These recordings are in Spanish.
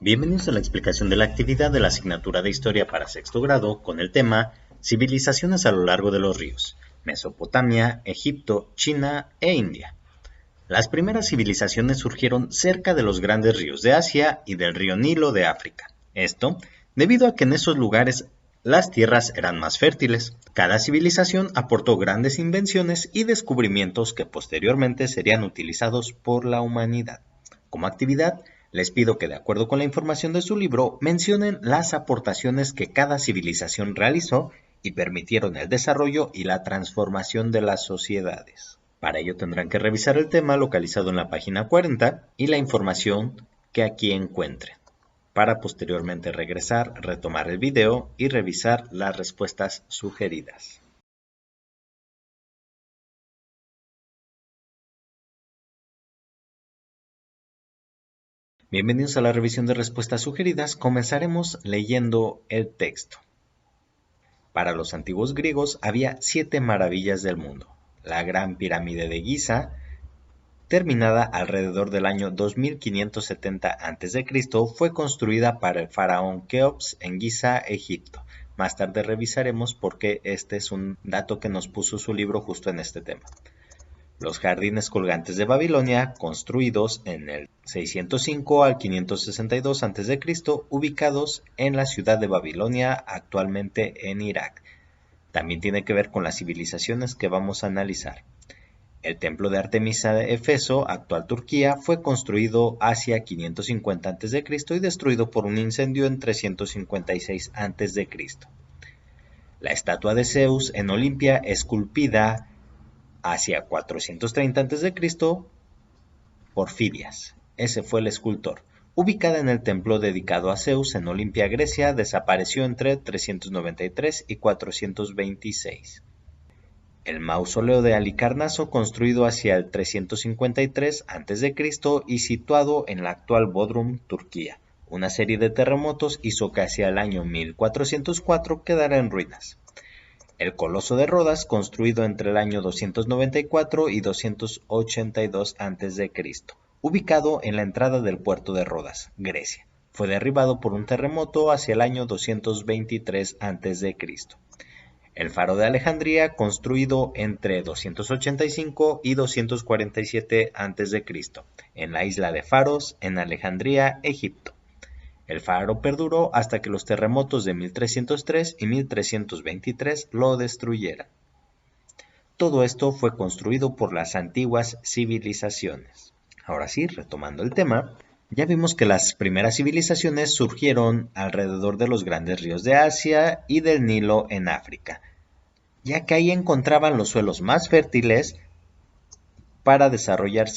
Bienvenidos a la explicación de la actividad de la asignatura de Historia para sexto grado con el tema Civilizaciones a lo largo de los ríos, Mesopotamia, Egipto, China e India. Las primeras civilizaciones surgieron cerca de los grandes ríos de Asia y del río Nilo de África. Esto debido a que en esos lugares las tierras eran más fértiles. Cada civilización aportó grandes invenciones y descubrimientos que posteriormente serían utilizados por la humanidad. Como actividad, les pido que de acuerdo con la información de su libro mencionen las aportaciones que cada civilización realizó y permitieron el desarrollo y la transformación de las sociedades. Para ello tendrán que revisar el tema localizado en la página 40 y la información que aquí encuentren, para posteriormente regresar, retomar el video y revisar las respuestas sugeridas. Bienvenidos a la revisión de respuestas sugeridas. Comenzaremos leyendo el texto. Para los antiguos griegos había 7 maravillas del mundo. La Gran Pirámide de Giza, terminada alrededor del año 2570 a.C., fue construida para el faraón Keops en Giza, Egipto. Más tarde revisaremos por qué este es un dato que nos puso su libro justo en este tema. Los jardines colgantes de Babilonia, construidos en el 605 al 562 a.C., ubicados en la ciudad de Babilonia, actualmente en Irak. También tiene que ver con las civilizaciones que vamos a analizar. El templo de Artemisa de Éfeso, actual Turquía, fue construido hacia 550 a.C. y destruido por un incendio en 356 a.C. La estatua de Zeus en Olimpia, esculpida hacia 430 a.C. por Fidias. Ese fue el escultor. Ubicada en el templo dedicado a Zeus en Olimpia, Grecia, desapareció entre 393 y 426. El mausoleo de Halicarnaso, construido hacia el 353 a.C. y situado en la actual Bodrum, Turquía. Una serie de terremotos hizo que hacia el año 1404 quedara en ruinas. El Coloso de Rodas, construido entre el año 294 y 282 a.C., ubicado en la entrada del puerto de Rodas, Grecia. Fue derribado por un terremoto hacia el año 223 a.C. El Faro de Alejandría, construido entre 285 y 247 a.C., en la isla de Faros, en Alejandría, Egipto. El faro perduró hasta que los terremotos de 1303 y 1323 lo destruyeran. Todo esto fue construido por las antiguas civilizaciones. Ahora sí, retomando el tema, ya vimos que las primeras civilizaciones surgieron alrededor de los grandes ríos de Asia y del Nilo en África, ya que ahí encontraban los suelos más fértiles para desarrollar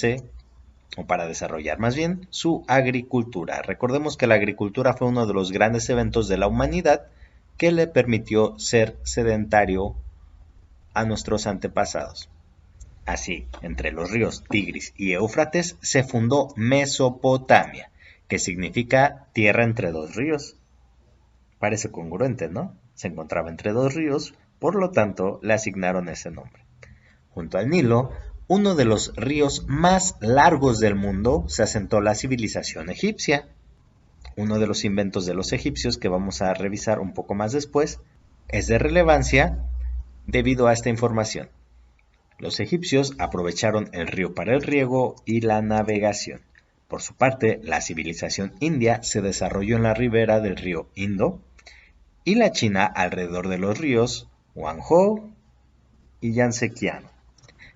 más bien su agricultura. Recordemos que la agricultura fue uno de los grandes eventos de la humanidad que le permitió ser sedentario a nuestros antepasados. Así, entre los ríos Tigris y Éufrates se fundó Mesopotamia, que significa tierra entre dos ríos. Parece congruente, ¿no? Se encontraba entre dos ríos, por lo tanto le asignaron ese nombre. Junto al Nilo, uno de los ríos más largos del mundo, se asentó la civilización egipcia. Uno de los inventos de los egipcios que vamos a revisar un poco más después es de relevancia debido a esta información. Los egipcios aprovecharon el río para el riego y la navegación. Por su parte, la civilización india se desarrolló en la ribera del río Indo y la China alrededor de los ríos Huangzhou y Yangtze-Kiang.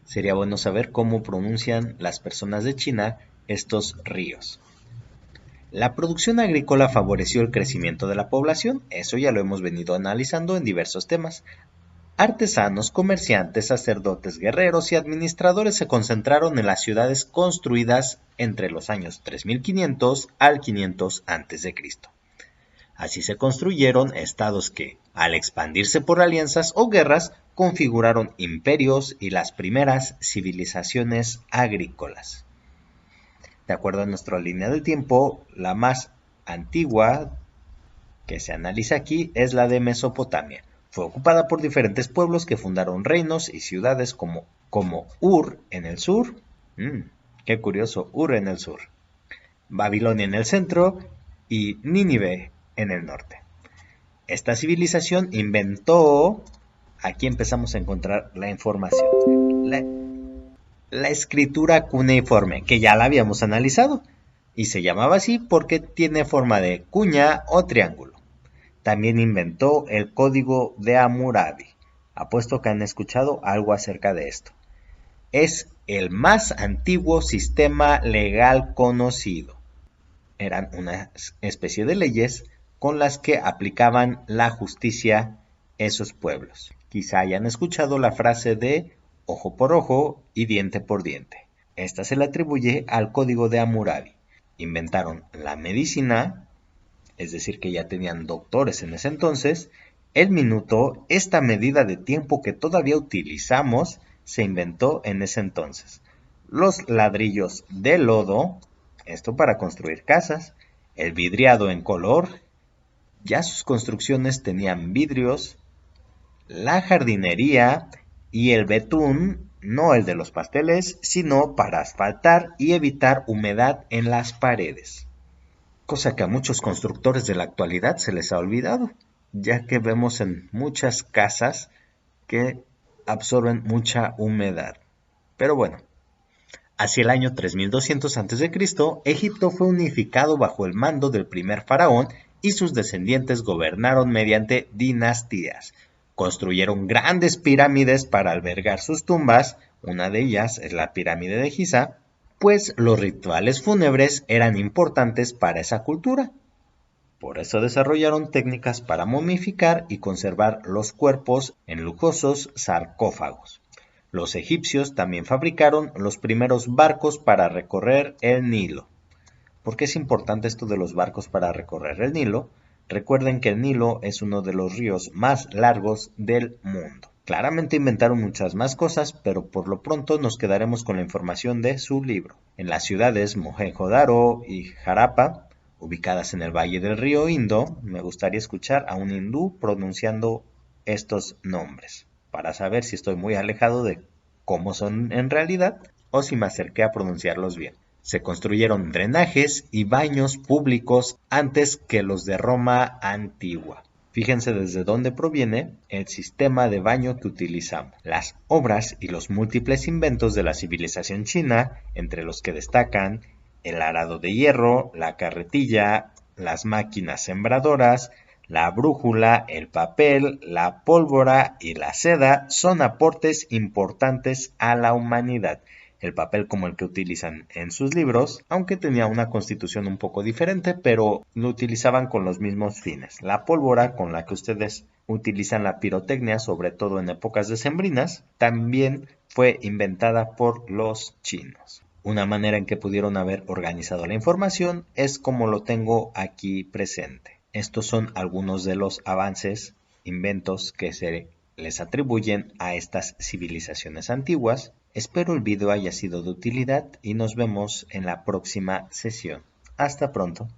Sería bueno saber cómo pronuncian las personas de China estos ríos. La producción agrícola favoreció el crecimiento de la población, eso ya lo hemos venido analizando en diversos temas. Artesanos, comerciantes, sacerdotes, guerreros y administradores se concentraron en las ciudades construidas entre los años 3500 al 500 a.C. Así se construyeron estados que, al expandirse por alianzas o guerras, configuraron imperios y las primeras civilizaciones agrícolas. De acuerdo a nuestra línea del tiempo, la más antigua que se analiza aquí es la de Mesopotamia. Fue ocupada por diferentes pueblos que fundaron reinos y ciudades como Ur en el sur, qué curioso, Ur en el sur, Babilonia en el centro y Nínive en el norte. Esta civilización inventó, aquí empezamos a encontrar la información, la escritura cuneiforme, que ya la habíamos analizado, y se llamaba así porque tiene forma de cuña o triángulo. También inventó el código de Hammurabi. Apuesto que han escuchado algo acerca de esto. Es el más antiguo sistema legal conocido. Eran una especie de leyes con las que aplicaban la justicia esos pueblos. Quizá hayan escuchado la frase de ojo por ojo y diente por diente. Esta se le atribuye al código de Hammurabi. Inventaron la medicina, es decir, que ya tenían doctores en ese entonces. El minuto, esta medida de tiempo que todavía utilizamos, se inventó en ese entonces. Los ladrillos de lodo, esto para construir casas. El vidriado en color, ya sus construcciones tenían vidrios. La jardinería y el betún, no el de los pasteles, sino para asfaltar y evitar humedad en las paredes. Cosa que a muchos constructores de la actualidad se les ha olvidado, ya que vemos en muchas casas que absorben mucha humedad. Pero bueno, hacia el año 3200 a.C., Egipto fue unificado bajo el mando del primer faraón y sus descendientes gobernaron mediante dinastías. Construyeron grandes pirámides para albergar sus tumbas, una de ellas es la pirámide de Giza, pues los rituales fúnebres eran importantes para esa cultura. Por eso desarrollaron técnicas para momificar y conservar los cuerpos en lujosos sarcófagos. Los egipcios también fabricaron los primeros barcos para recorrer el Nilo. ¿Por qué es importante esto de los barcos para recorrer el Nilo? Recuerden que el Nilo es uno de los ríos más largos del mundo. Claramente inventaron muchas más cosas, pero por lo pronto nos quedaremos con la información de su libro. En las ciudades Mohenjo-Daro y Harappa, ubicadas en el valle del río Indo, me gustaría escuchar a un hindú pronunciando estos nombres, para saber si estoy muy alejado de cómo son en realidad o si me acerqué a pronunciarlos bien. Se construyeron drenajes y baños públicos antes que los de Roma antigua. Fíjense desde dónde proviene el sistema de baño que utilizamos. Las obras y los múltiples inventos de la civilización china, entre los que destacan el arado de hierro, la carretilla, las máquinas sembradoras, la brújula, el papel, la pólvora y la seda, son aportes importantes a la humanidad. El papel como el que utilizan en sus libros, aunque tenía una constitución un poco diferente, pero lo utilizaban con los mismos fines. La pólvora con la que ustedes utilizan la pirotecnia, sobre todo en épocas decembrinas, también fue inventada por los chinos. Una manera en que pudieron haber organizado la información es como lo tengo aquí presente. Estos son algunos de los avances, inventos que se les atribuyen a estas civilizaciones antiguas. Espero el video haya sido de utilidad y nos vemos en la próxima sesión. Hasta pronto.